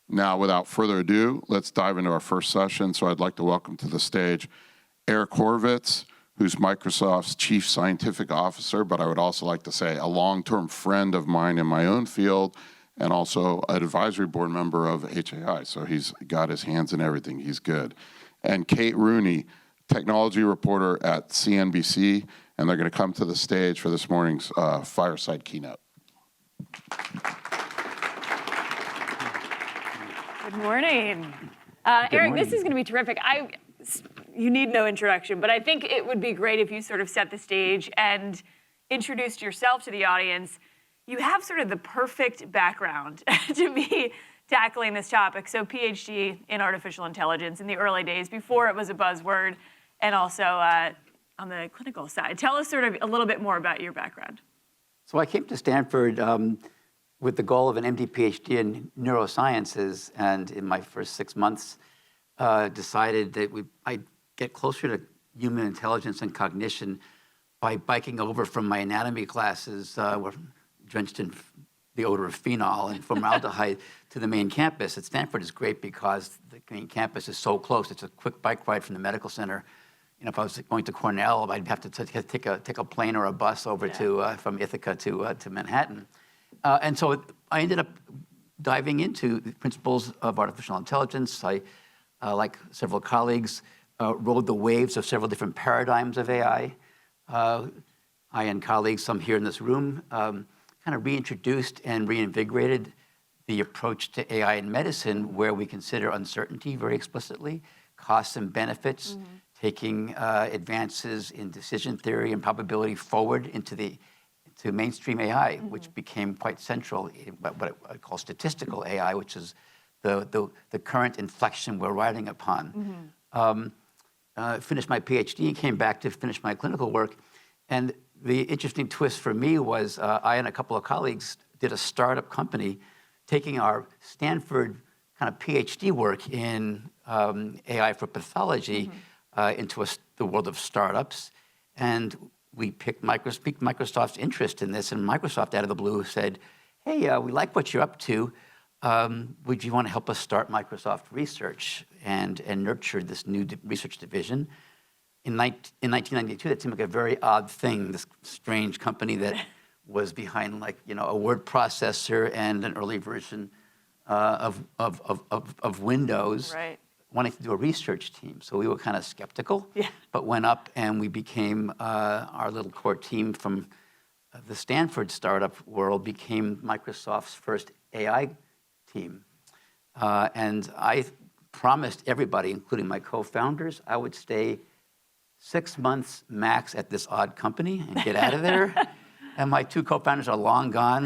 Now, without further ado, let's dive into our first session. So I'd like to welcome to the stage Eric Horvitz, who's Microsoft's Chief Scientific Officer, but I would also like to say a long-term friend of mine in my own field, and also an advisory board member of HAI. So he's got his hands in everything. He's good. And Kate Rooney, technology reporter at CNBC, and they're going to come to the stage for this morning's Fireside keynote. Good morning. Eric, this is going to be terrific. You need no introduction, but I think it would be great if you sort of set the stage and introduced yourself to the audience. You have sort of the perfect background to be tackling this topic. So PhD in artificial intelligence in the early days before it was a buzzword, and also on the clinical side. Tell us sort of a little bit more about your background. So I came to Stanford with the goal of an MD PhD in neurosciences, and in my first 6 months decided that I'd get closer to human intelligence and cognition by biking over from my anatomy classes, drenched in the odor of phenol and formaldehyde, to the main campus. At Stanford is great because the main campus is so close. It's a quick bike ride from the medical center. You know, if I was going to Cornell, I'd have to take a plane or a bus over to from Ithaca to Manhattan. And so I ended up diving into the principles of artificial intelligence. I, like several colleagues, rode the waves of several different paradigms of AI. I and colleagues, some here in this room, kind of reintroduced and reinvigorated the approach to AI in medicine, where we consider uncertainty very explicitly, costs and benefits, taking advances in decision theory and probability forward into mainstream AI, which became quite central in what I call statistical AI, which is the current inflection we're riding upon. Finished my PhD and came back to finish my clinical work. And the interesting twist for me was I and a couple of colleagues did a startup company taking our Stanford kind of PhD work in AI for pathology into the world of startups. And we picked Microsoft's interest in this, and Microsoft out of the blue said, hey, we like what you're up to. Would you want to help us start Microsoft Research and nurture this new research division? In 1992, that seemed like a very odd thing, this strange company that was behind, like, you know, a word processor and an early version of Windows, wanting to do a research team. So we were kind of skeptical, but went up and we became, our little core team from the Stanford startup world became Microsoft's first AI team. And I promised everybody, including my co-founders, I would stay 6 months max at this odd company and get out of there. And my two co-founders are long gone.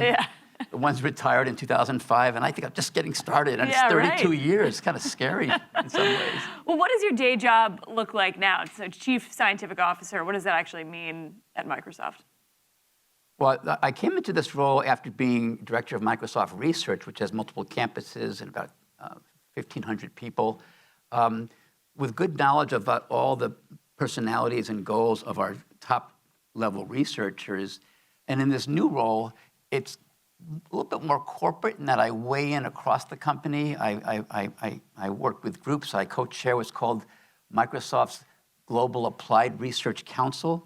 The one's retired in 2005, and I think I'm just getting started. And it's 32 years. It's kind of scary in some ways. Well, what does your day job look like now? So Chief Scientific Officer, what does that actually mean at Microsoft? Well, I came into this role after being director of Microsoft Research, which has multiple campuses and about 1,500 people, with good knowledge of all the personalities and goals of our top-level researchers. And in this new role, it's a little bit more corporate in that I weigh in across the company. I work with groups. I co-chair what's called Microsoft's Global Applied Research Council.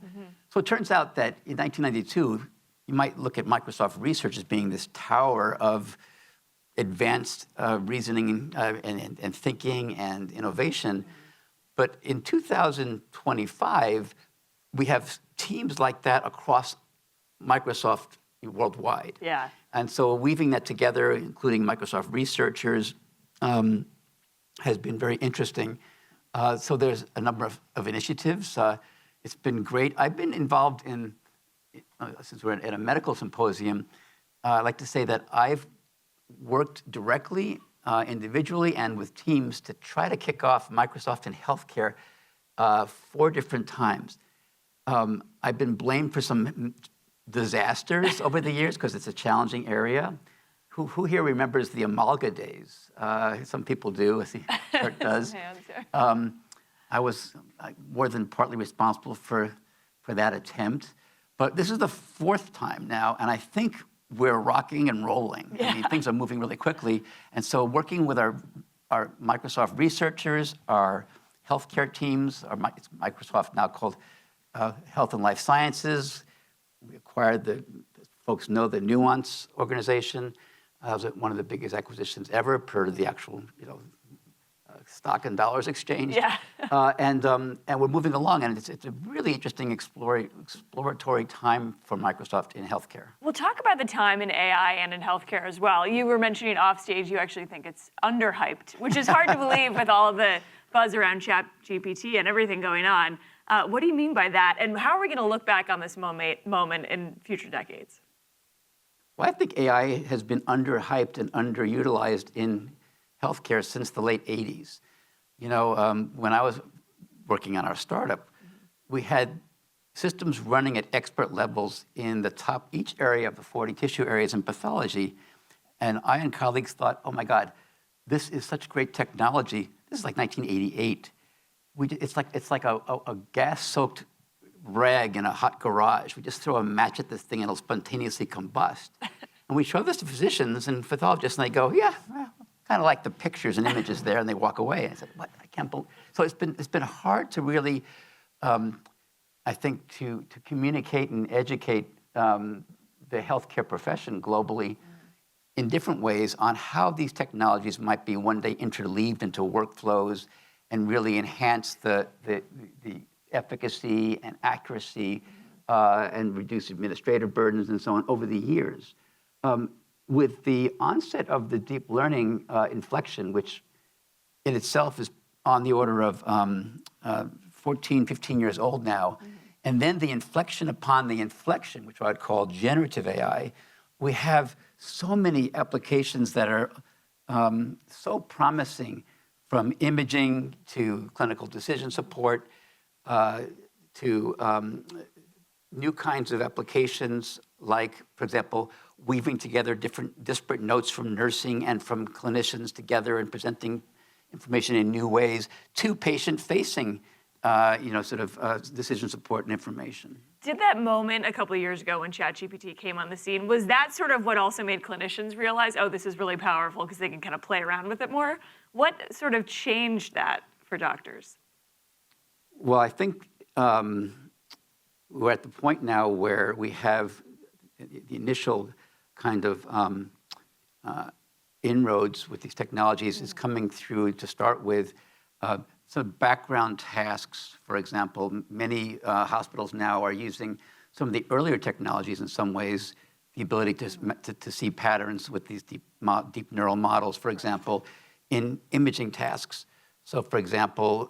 So it turns out that in 1992, you might look at Microsoft Research as being this tower of advanced reasoning and thinking and innovation. But in 2025, we have teams like that across Microsoft worldwide. And so weaving that together, including Microsoft researchers, has been very interesting. So there's a number of initiatives. It's been great. I've been involved in, since we're at a medical symposium, I like to say that I've worked directly, individually, and with teams to try to kick off Microsoft in healthcare 4 different times. I've been blamed for some disasters over the years because it's a challenging area. Who here remembers the Amalga days? Some people do, I see Kurt does. I was more than partly responsible for that attempt. But this is the 4th time now, and I think we're rocking and rolling. I mean, things are moving really quickly. And so working with our Microsoft researchers, our healthcare teams, it's Microsoft now called Health and Life Sciences. We acquired folks know the Nuance organization. It was one of the biggest acquisitions ever per the actual, stock and dollars exchange. Yeah. And we're moving along, and it's a really interesting exploratory time for Microsoft in healthcare. We'll talk about the time in AI and in healthcare as well. You were mentioning off stage, you actually think it's underhyped, which is hard to believe with all of the buzz around ChatGPT and everything going on. What do you mean by that? And how are we going to look back on this moment in future decades? Well, I think AI has been underhyped and underutilized in healthcare since the late 80s. When I was working on our startup, we had systems running at expert levels in each area of the 40 tissue areas in pathology. And I and colleagues thought, oh my God, this is such great technology. This is like 1988. It's like a gas-soaked rag in a hot garage. We just throw a match at this thing and it'll spontaneously combust. And we show this to physicians and pathologists, and they go, yeah, well, kind of like the pictures and images there, and they walk away. And I said, what? I can't believe. So it's been hard to really, I think, to communicate and educate the healthcare profession globally in different ways on how these technologies might be one day interleaved into workflows and really enhance the efficacy and accuracy and reduce administrative burdens and so on over the years. With the onset of the deep learning inflection, which in itself is on the order of 14, 15 years old now, and then the inflection upon the inflection, which I would call generative AI, we have so many applications that are so promising, from imaging to clinical decision support to new kinds of applications like, for example, weaving together different disparate notes from nursing and from clinicians together and presenting information in new ways to patient-facing, decision support and information. Did that moment a couple of years ago when ChatGPT came on the scene, was that sort of what also made clinicians realize, oh, this is really powerful because they can kind of play around with it more? What sort of changed that for doctors? Well, I think we're at the point now where we have the initial kind of inroads with these technologies is coming through to start with some background tasks. For example, many hospitals now are using some of the earlier technologies in some ways, the ability to see patterns with these deep neural models, for example, in imaging tasks. So, for example,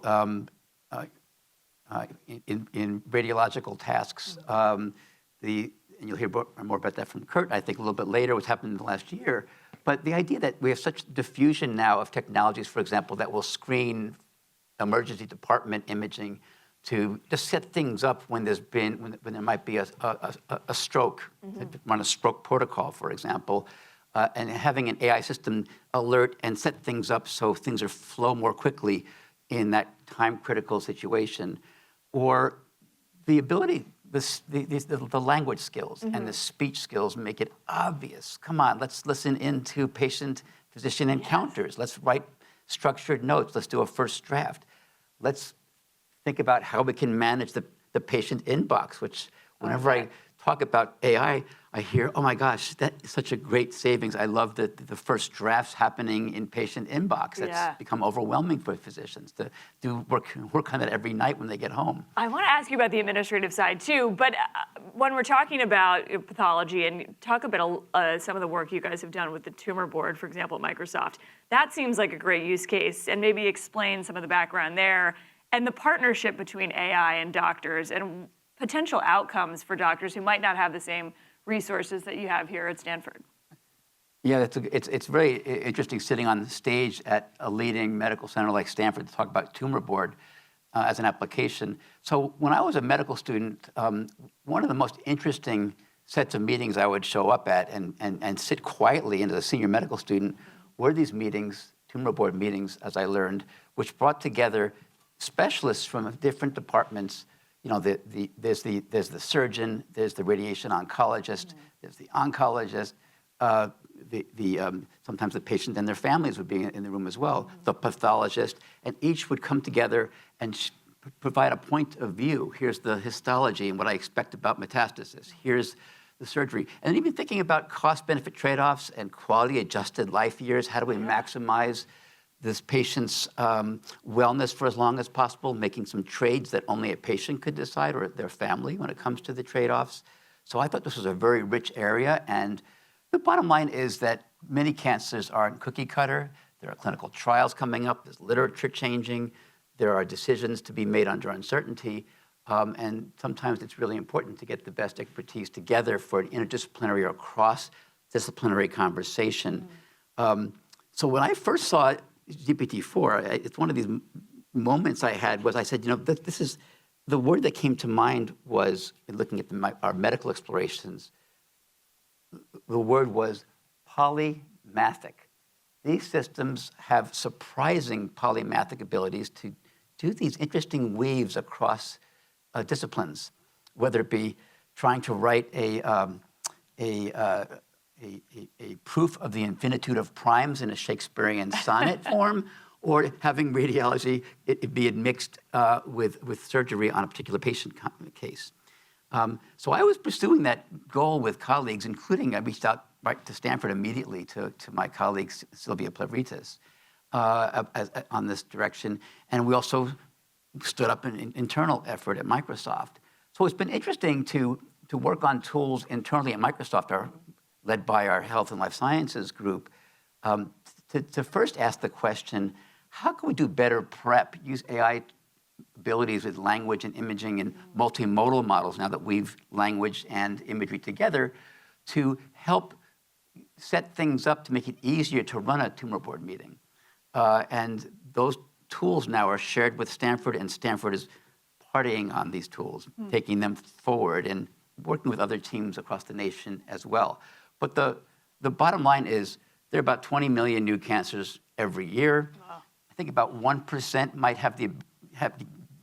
in radiological tasks, and you'll hear more about that from Kurt, I think, a little bit later, what's happened in the last year. But the idea that we have such diffusion now of technologies, for example, that will screen emergency department imaging to just set things up when when there might be a stroke, to run a stroke protocol, for example, and having an AI system alert and set things up so things flow more quickly in that time-critical situation, or the ability, the language skills and the speech skills make it obvious. Come on, let's listen into patient-physician encounters. Let's write structured notes. Let's do a first draft. Let's think about how we can manage the patient inbox, which whenever I talk about AI, I hear, oh my gosh, that is such a great savings. I love the first drafts happening in patient inbox. That's become overwhelming for physicians to do work on it every night when they get home. I want to ask you about the administrative side too, but when we're talking about pathology and talk about some of the work you guys have done with the tumor board, for example, at Microsoft, that seems like a great use case, and maybe explain some of the background there and the partnership between AI and doctors and potential outcomes for doctors who might not have the same resources that you have here at Stanford. Yeah, it's very interesting sitting on the stage at a leading medical center like Stanford to talk about tumor board as an application. So when I was a medical student, one of the most interesting sets of meetings I would show up at and sit quietly into the senior medical student were these meetings, tumor board meetings, as I learned, which brought together specialists from different departments there's the surgeon, there's the radiation oncologist, there's the oncologist, sometimes the patient and their families would be in the room as well, the pathologist, and each would come together and provide a point of view. Here's the histology and what I expect about metastasis. Here's the surgery. And even thinking about cost-benefit trade-offs and quality-adjusted life years, how do we maximize this patient's wellness for as long as possible, making some trades that only a patient could decide or their family when it comes to the trade-offs. So I thought this was a very rich area, and the bottom line is that many cancers aren't cookie cutter. There are clinical trials coming up, there's literature changing, there are decisions to be made under uncertainty, and sometimes it's really important to get the best expertise together for an interdisciplinary or cross-disciplinary conversation. So when I first saw GPT-4, it's one of these moments I had was I said, this is, the word that came to mind was, in looking at our medical explorations, the word was polymathic. These systems have surprising polymathic abilities to do these interesting weaves across disciplines, whether it be trying to write a proof of the infinitude of primes in a Shakespearean sonnet form, or having radiology it be mixed with surgery on a particular patient case. So I was pursuing that goal with colleagues, including I reached out right to Stanford immediately to my colleague Sylvia Plevritas on this direction, and we also stood up an internal effort at Microsoft. So it's been interesting to work on tools internally at Microsoft, led by our health and life sciences group, to first ask the question, how can we do better prep, use AI abilities with language and imaging and multimodal models now that we've language and imagery together to help set things up to make it easier to run a tumor board meeting. And those tools now are shared with Stanford, and Stanford is partying on these tools, taking them forward and working with other teams across the nation as well. But the bottom line is there are about 20 million new cancers every year. Wow. I think about 1% might have to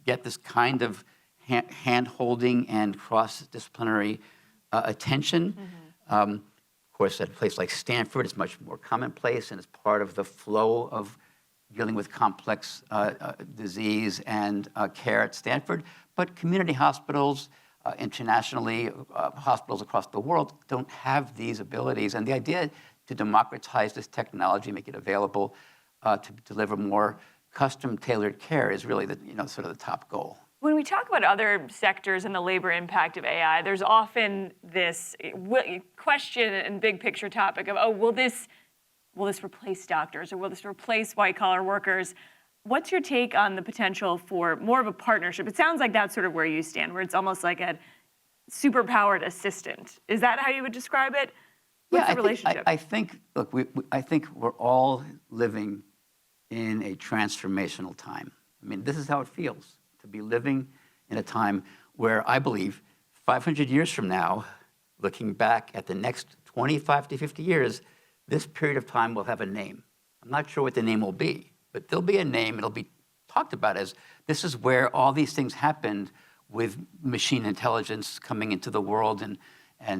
get this kind of hand-holding and cross-disciplinary attention. Of course, at a place like Stanford, it's much more commonplace and it's part of the flow of dealing with complex disease and care at Stanford. But community hospitals, internationally, hospitals across the world don't have these abilities. And the idea to democratize this technology, make it available to deliver more custom-tailored care is really the, sort of the top goal. When we talk about other sectors and the labor impact of AI, there's often this question and big picture topic of, will this replace doctors, or will this replace white-collar workers? What's your take on the potential for more of a partnership? It sounds like that's sort of where you stand, where it's almost like a superpowered assistant. Is that how you would describe it? What's the relationship? I think we're all living in a transformational time. I mean, this is how it feels to be living in a time where I believe 500 years from now, looking back at the next 25 to 50 years, this period of time will have a name. I'm not sure what the name will be, but there'll be a name. It'll be talked about as this is where all these things happened with machine intelligence coming into the world and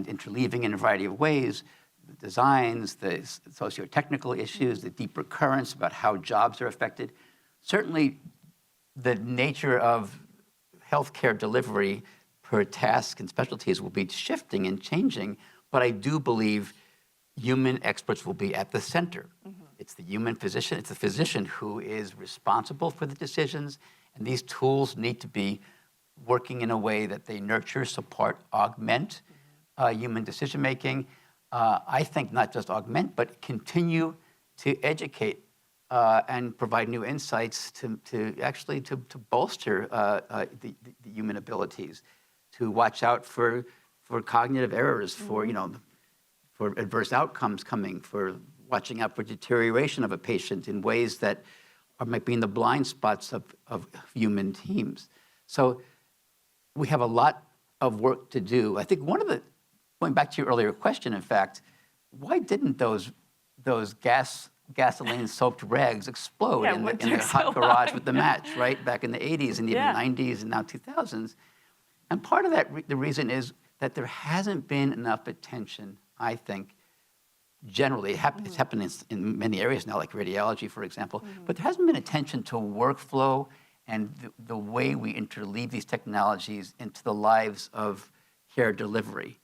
interleaving in a variety of ways. The designs, the socio-technical issues, the deeper currents about how jobs are affected. Certainly, the nature of healthcare delivery per task and specialties will be shifting and changing, but I do believe human experts will be at the center. It's the human physician, it's the physician who is responsible for the decisions, and these tools need to be working in a way that they nurture, support, augment human decision-making. I think not just augment, but continue to educate and provide new insights to bolster the human abilities, to watch out for cognitive errors, for adverse outcomes coming, for watching out for deterioration of a patient in ways that might be in the blind spots of human teams. So we have a lot of work to do. I think going back to your earlier question, in fact, why didn't those gasoline-soaked rags explode in the hot garage with the match, right? Back in the 80s and even 90s and now 2000s. And part of that, the reason is that there hasn't been enough attention, I think, generally. It's happening in many areas now, like radiology, for example, but there hasn't been attention to workflow and the way we interleave these technologies into the lives of care delivery.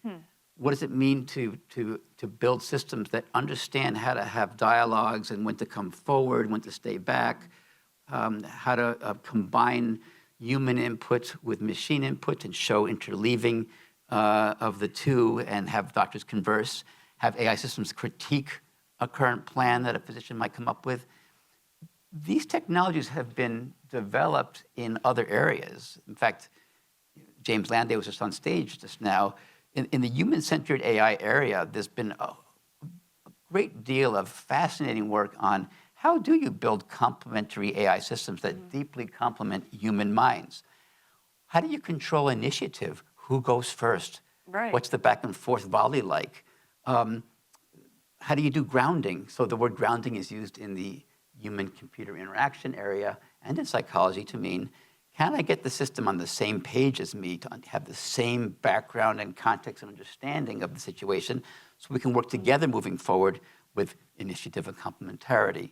What does it mean to build systems that understand how to have dialogues and when to come forward, when to stay back, how to combine human input with machine input and show interleaving of the two and have doctors converse, have AI systems critique a current plan that a physician might come up with. These technologies have been developed in other areas. In fact, James Landay was just on stage just now. In the human-centered AI area, there's been a great deal of fascinating work on how do you build complementary AI systems that deeply complement human minds? How do you control initiative? Who goes first? Right. What's the back and forth volley like? How do you do grounding? So the word grounding is used in the human-computer interaction area and in psychology to mean, can I get the system on the same page as me to have the same background and context and understanding of the situation so we can work together moving forward with initiative and complementarity?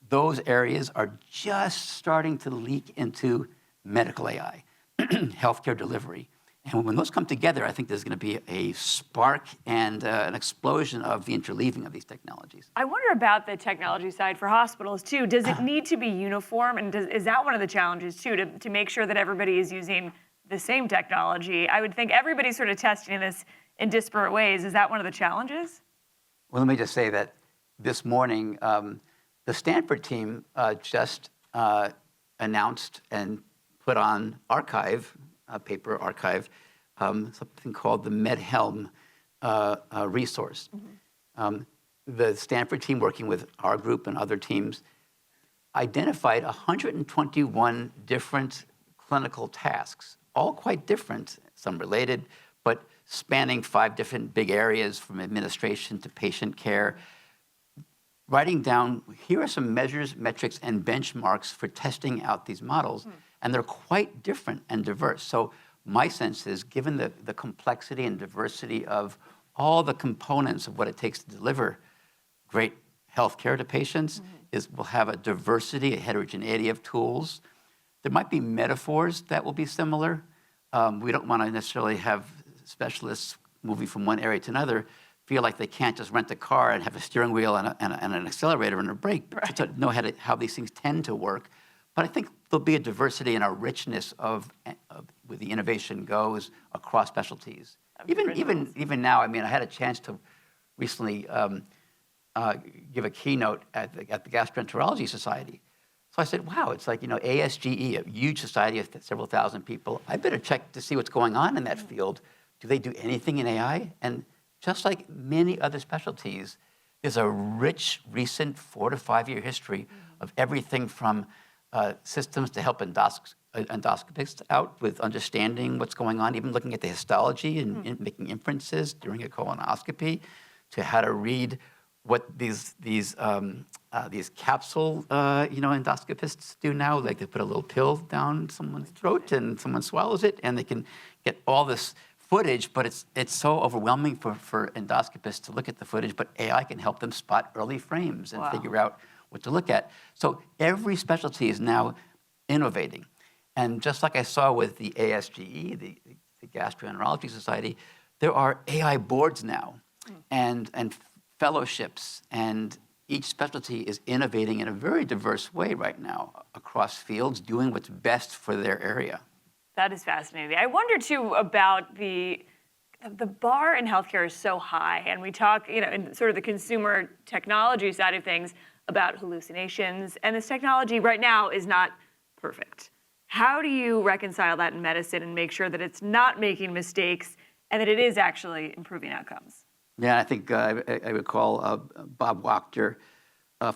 Those areas are just starting to leak into medical AI, healthcare delivery. And when those come together, I think there's going to be a spark and an explosion of the interleaving of these technologies. I wonder about the technology side for hospitals, too. Does it need to be uniform? And is that one of the challenges, too, to make sure that everybody is using the same technology? I would think everybody's sort of testing this in disparate ways. Is that one of the challenges? Well, let me just say that this morning, the Stanford team just announced and put on paper archive, something called the MedHelm resource. The Stanford team, working with our group and other teams, identified 121 different clinical tasks, all quite different, some related, but spanning 5 different big areas from administration to patient care, writing down, here are some measures, metrics, and benchmarks for testing out these models, and they're quite different and diverse. So my sense is, given the complexity and diversity of all the components of what it takes to deliver great health care to patients, is we'll have a diversity, a heterogeneity of tools. There might be metaphors that will be similar. We don't want to necessarily have specialists moving from one area to another feel like they can't just rent a car and have a steering wheel and an accelerator and a brake to know how these things tend to work. But I think there'll be a diversity and a richness of where the innovation goes across specialties. Even now, I mean, I had a chance to recently give a keynote at the Gastroenterology Society. So I said, wow, it's like, ASGE, a huge society of several thousand people. I better check to see what's going on in that field. Do they do anything in AI? And just like many other specialties, there's a rich, recent 4 to 5 year history of everything from systems to help endoscopists out with understanding what's going on, even looking at the histology and making inferences during a colonoscopy, to how to read what these capsule endoscopists do now. Like they put a little pill down someone's throat and someone swallows it, and they can get all this footage, but it's so overwhelming for endoscopists to look at the footage, but AI can help them spot early frames and figure out what to look at. So every specialty is now innovating. And just like I saw with the ASGE, the Gastroenterology Society, there are AI boards now and fellowships, and each specialty is innovating in a very diverse way right now across fields, doing what's best for their area. That is fascinating. I wonder, too, about the bar in healthcare is so high, and we talk, in sort of the consumer technology side of things about hallucinations, and this technology right now is not perfect. How do you reconcile that in medicine and make sure that it's not making mistakes and that it is actually improving outcomes? Yeah, I think I recall Bob Wachter,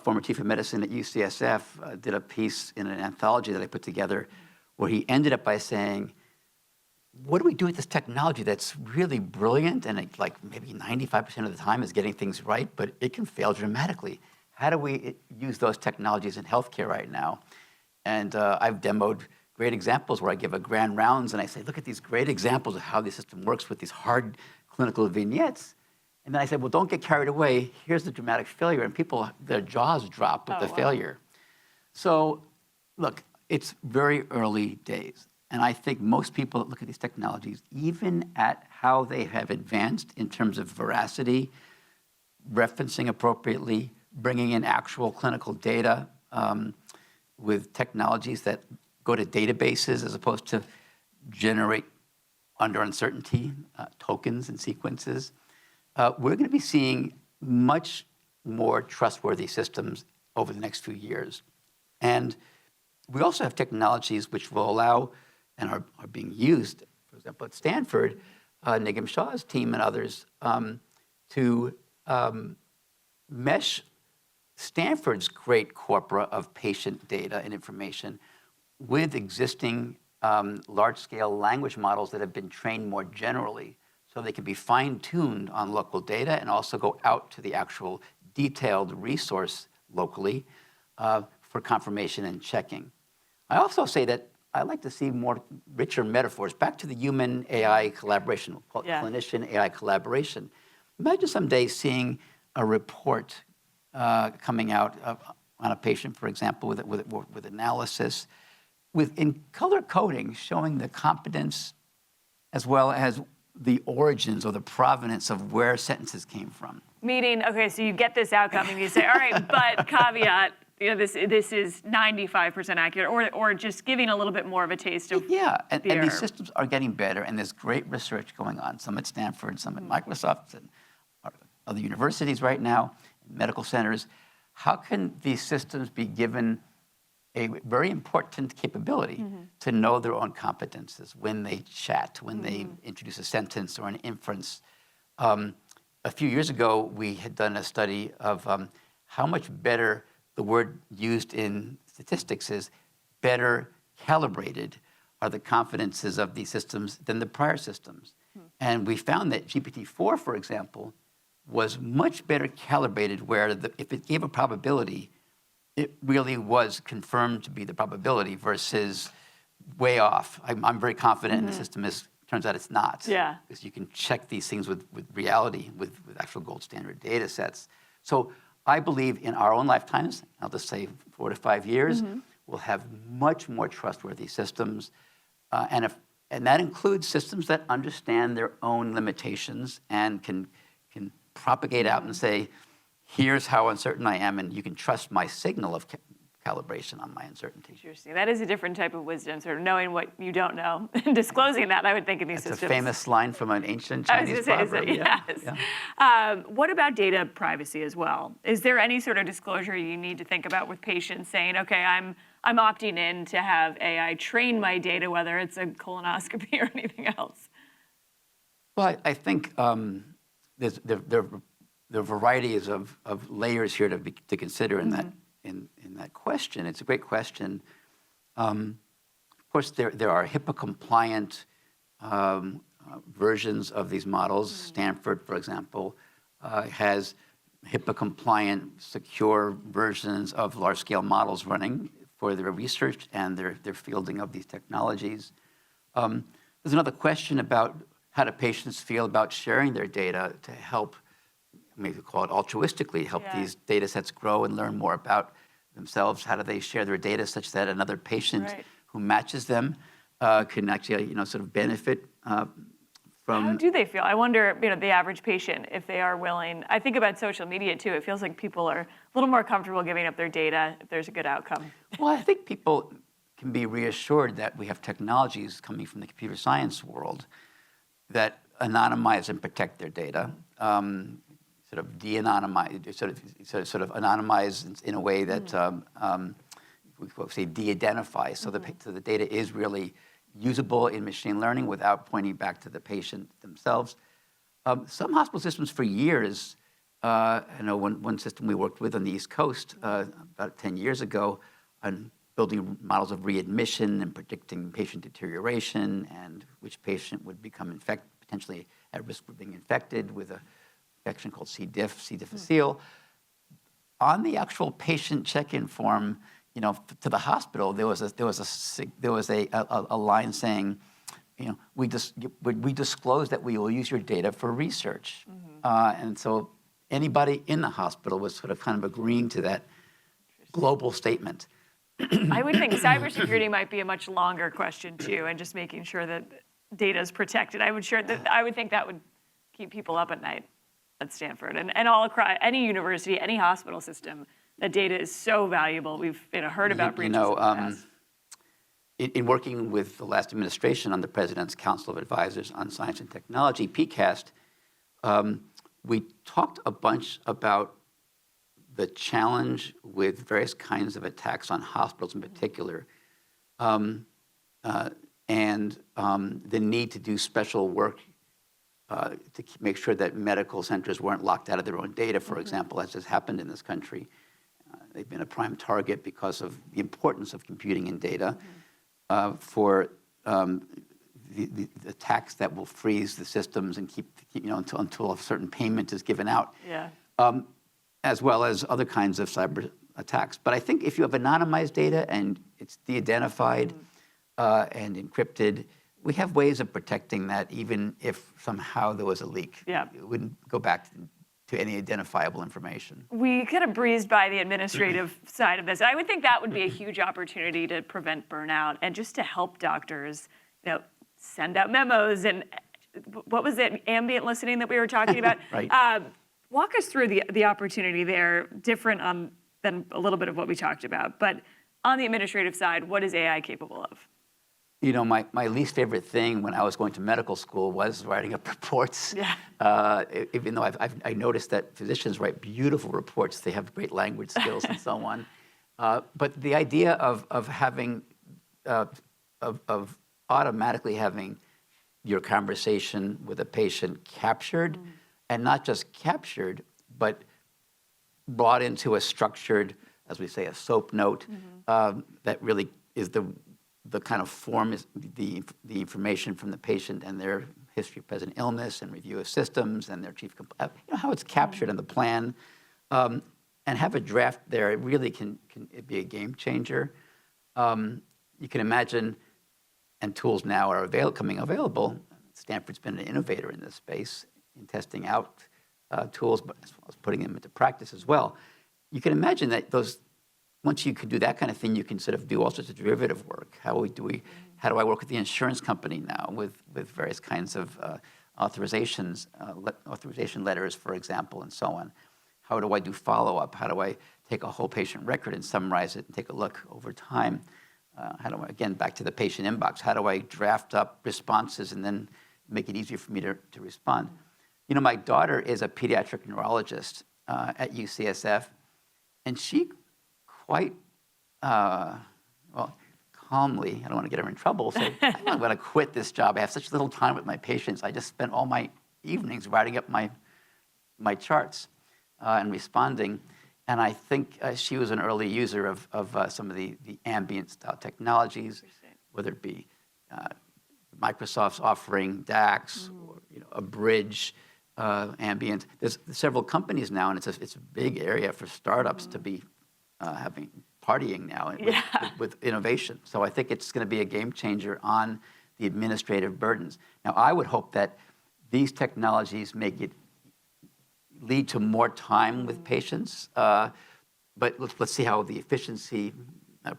former chief of medicine at UCSF, did a piece in an anthology that I put together where he ended up by saying, what do we do with this technology that's really brilliant and it, like maybe 95% of the time is getting things right, but it can fail dramatically? How do we use those technologies in healthcare right now? And I've demoed great examples where I give a grand rounds and I say, look at these great examples of how the system works with these hard clinical vignettes. And then I said, well, don't get carried away. Here's the dramatic failure. And people, their jaws drop with the failure. So look, it's very early days. And I think most people that look at these technologies, even at how they have advanced in terms of veracity, referencing appropriately, bringing in actual clinical data with technologies that go to databases as opposed to generate under uncertainty tokens and sequences, we're going to be seeing much more trustworthy systems over the next few years. And we also have technologies which will allow and are being used, for example, at Stanford, Nigam Shah's team and others, to mesh Stanford's great corpora of patient data and information with existing large-scale language models that have been trained more generally, so they can be fine-tuned on local data and also go out to the actual detailed resource locally for confirmation and checking. I also say that I like to see more richer metaphors. Back to the human-AI collaboration, clinician-AI collaboration. Imagine someday seeing a report coming out on a patient, for example, with analysis, in color coding showing the competence as well as the origins or the provenance of where sentences came from. Meaning, okay, so you get this outcome and you say, all right, but caveat, this is 95% accurate, or just giving a little bit more of a taste of and these systems are getting better, and there's great research going on, some at Stanford, some at Microsoft, and other universities right now, medical centers. How can these systems be given a very important capability to know their own competences when they chat, when they introduce a sentence or an inference? A few years ago, we had done a study of how much better the word used in statistics is better calibrated are the confidences of these systems than the prior systems. And we found that GPT-4, for example, was much better calibrated where if it gave a probability, it really was confirmed to be the probability versus way off. I'm very confident in the system turns out it's not. Yeah. Because you can check these things with reality, with actual gold standard data sets. So I believe in our own lifetimes, I'll just say 4 to 5 years, we'll have much more trustworthy systems. And that includes systems that understand their own limitations and can propagate out and say, here's how uncertain I am, and you can trust my signal of calibration on my uncertainty. Interesting. That is a different type of wisdom, sort of knowing what you don't know and disclosing that, I would think, in these systems. It's a famous line from an ancient Chinese proverb. What about data privacy as well? Is there any sort of disclosure you need to think about with patients saying, okay, I'm opting in to have AI train my data, whether it's a colonoscopy or anything else? Well, I think there are varieties of layers here to consider in that question. It's a great question. Of course, there are HIPAA-compliant versions of these models. Stanford, for example, has HIPAA-compliant, secure versions of large-scale models running for their research and their fielding of these technologies. There's another question about how do patients feel about sharing their data to help, maybe call it altruistically, help these data sets grow and learn more about themselves. How do they share their data such that another patient who matches them can actually, sort of benefit from... How do they feel? I wonder, the average patient, if they are willing. I think about social media, too. It feels like people are a little more comfortable giving up their data if there's a good outcome. Well, I think people can be reassured that we have technologies coming from the computer science world that anonymize and protect their data, sort of de-anonymize, sort of anonymize in a way that we say de-identify, so the data is really usable in machine learning without pointing back to the patient themselves. Some hospital systems for years, I know one system we worked with on the East Coast about 10 years ago on building models of readmission and predicting patient deterioration and which patient would become potentially at risk of being infected with an infection called C. difficile. On the actual patient check-in form, to the hospital, there was a line saying, we disclose that we will use your data for research. And so anybody in the hospital was sort of kind of agreeing to that global statement. I would think cybersecurity might be a much longer question too, and just making sure that data is protected. I would think that would keep people up at night at Stanford and all across any university, any hospital system. That data is so valuable. We've heard about breaches in the past. In working with the last administration on the President's Council of Advisors on Science and Technology, PCAST, we talked a bunch about the challenge with various kinds of attacks on hospitals in particular, and the need to do special work to make sure that medical centers weren't locked out of their own data, for example, as has happened in this country. They've been a prime target because of the importance of computing and data for the attacks that will freeze the systems and keep until a certain payment is given out. Yeah. As well as other kinds of cyber attacks. But I think if you have anonymized data and it's de-identified and encrypted, we have ways of protecting that even if somehow there was a leak. Yeah. It wouldn't go back to any identifiable information. We kind of breezed by the administrative side of this. I would think that would be a huge opportunity to prevent burnout and just to help doctors, send out memos and what was it, ambient listening that we were talking about? Right. Walk us through the opportunity there, different than a little bit of what we talked about. But on the administrative side, what is AI capable of? My least favorite thing when I was going to medical school was writing up reports. Yeah. Even though I noticed that physicians write beautiful reports, they have great language skills and so on. But the idea of having, of automatically having your conversation with a patient captured, and not just captured, but brought into a structured, as we say, a SOAP note that really is the kind of form is the information from the patient and their history of present illness and review of systems and their chief, how it's captured in the plan, and have a draft there. It really can be a game changer. You can imagine, and tools now are coming available. Stanford's been an innovator in this space in testing out tools, but as well as putting them into practice as well. You can imagine that once you can do that kind of thing, you can sort of do all sorts of derivative work. How do I work with the insurance company now with various kinds of authorization letters, for example, and so on? How do I do follow-up? How do I take a whole patient record and summarize it and take a look over time? How do I, again, back to the patient inbox, how do I draft up responses and then make it easier for me to respond? My daughter is a pediatric neurologist at UCSF, and she quite, calmly, I don't want to get her in trouble, said, I'm going to quit this job. I have such little time with my patients. I just spent all my evenings writing up my charts and responding. And I think she was an early user of some of the ambient style technologies, whether it be Microsoft's offering DAX or a bridge ambient. There's several companies now, and it's a big area for startups to be partying now with innovation. So I think it's going to be a game changer on the administrative burdens. Now, I would hope that these technologies lead to more time with patients, but let's see how the efficiency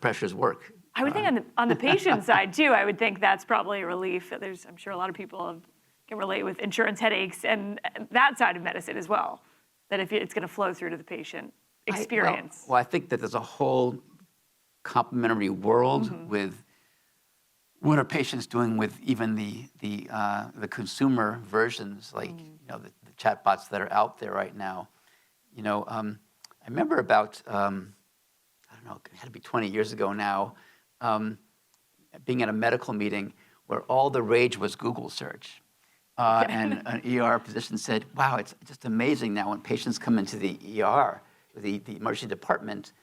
pressures work. I would think on the patient side too, I would think that's probably a relief. I'm sure a lot of people can relate with insurance headaches and that side of medicine as well, that if it's going to flow through to the patient experience. I think that there's a whole complementary world with what are patients doing with even the consumer versions, like the chatbots that are out there right now. I remember about I don't know, it had to be 20 years ago now, being at a medical meeting where all the rage was Google search. And an ER physician said, wow, it's just amazing now when patients come into the ER, the emergency department,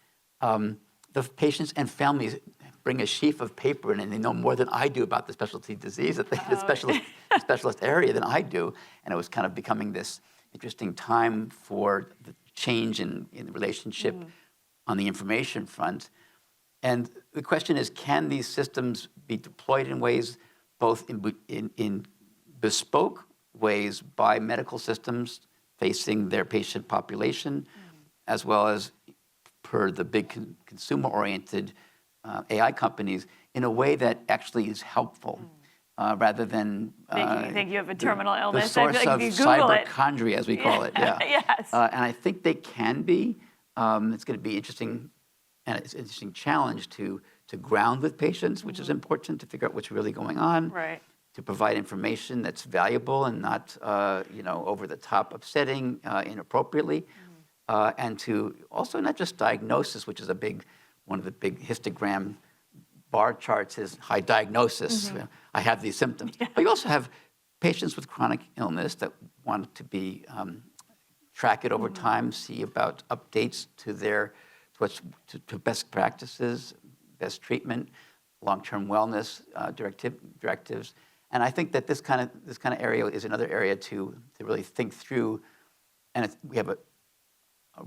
the patients and families bring a sheaf of paper in and they know more than I do about the specialty disease, the specialist area than I do. And it was kind of becoming this interesting time for the change in the relationship on the information front. And the question is, can these systems be deployed in ways, both in bespoke ways by medical systems facing their patient population, as well as per the big consumer-oriented AI companies, in a way that actually is helpful, rather than making you think you have a terminal illness. The source I feel like of if you Google it, cyberchondria, as we call it. Yeah. Yes. And I think they can be. It's going to be interesting, and it's an interesting challenge to ground with patients, which is important to figure out what's really going on. Right. To provide information that's valuable and not, over the top, upsetting, inappropriately, and to also not just diagnosis, which is one of the big histogram bar charts is high diagnosis. I have these symptoms, but you also have patients with chronic illness that want to be track it over time, see about updates to to best practices, best treatment, long-term wellness directives. And I think that this kind of area is another area to really think through. And we have a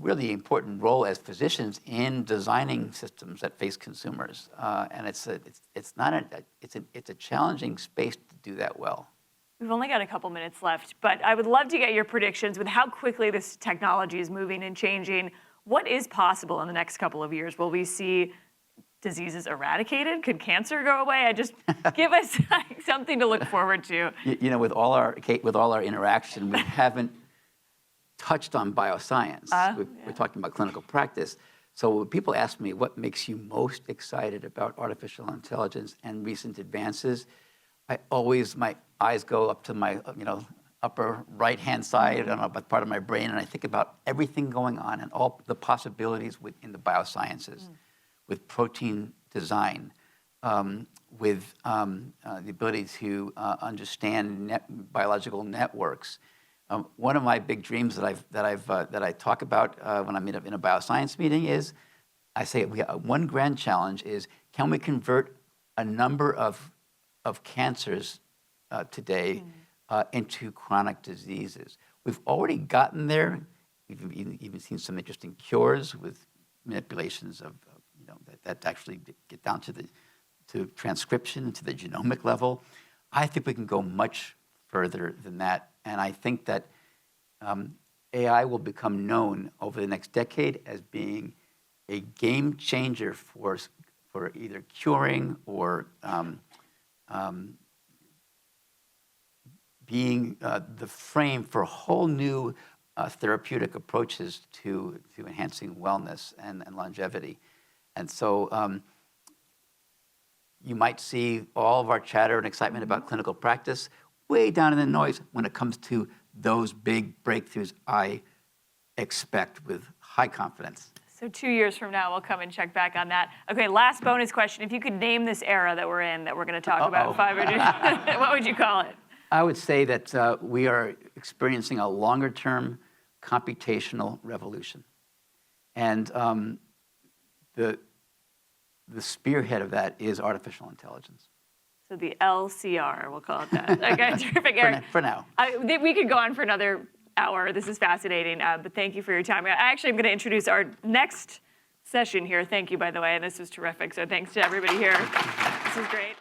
really important role as physicians in designing systems that face consumers. And it's a challenging space to do that well. We've only got a couple minutes left, but I would love to get your predictions with how quickly this technology is moving and changing. What is possible in the next couple of years? Will we see diseases eradicated? Could cancer go away? Give us something to look forward to. With all our interaction, we haven't touched on bioscience. We're talking about clinical practice. So when people ask me what makes you most excited about artificial intelligence and recent advances, my eyes go up to my upper right-hand side, I don't know, about part of my brain, and I think about everything going on and all the possibilities in the biosciences, with protein design, with the ability to understand biological networks. One of my big dreams that I talk about when I'm in a bioscience meeting is, I say one grand challenge is, can we convert a number of cancers today into chronic diseases? We've already gotten there. We've even seen some interesting cures with manipulations of that actually get down to transcription, to the genomic level. I think we can go much further than that. And I think that AI will become known over the next decade as being a game changer for either curing or being the frame for whole new therapeutic approaches to enhancing wellness and longevity. And so you might see all of our chatter and excitement about clinical practice way down in the noise when it comes to those big breakthroughs I expect with high confidence. So 2 years from now, we'll come and check back on that. Okay, last bonus question. If you could name this era that we're in, that we're going to talk about in 5 years, what would you call it? I would say that we are experiencing a longer-term computational revolution. And the spearhead of that is artificial intelligence. So the LCR, we'll call it that. Okay, terrific, Eric. For now. We could go on for another hour. This is fascinating, but thank you for your time. I actually am going to introduce our next session here. Thank you, by the way, and this was terrific. So thanks to everybody here. This is great.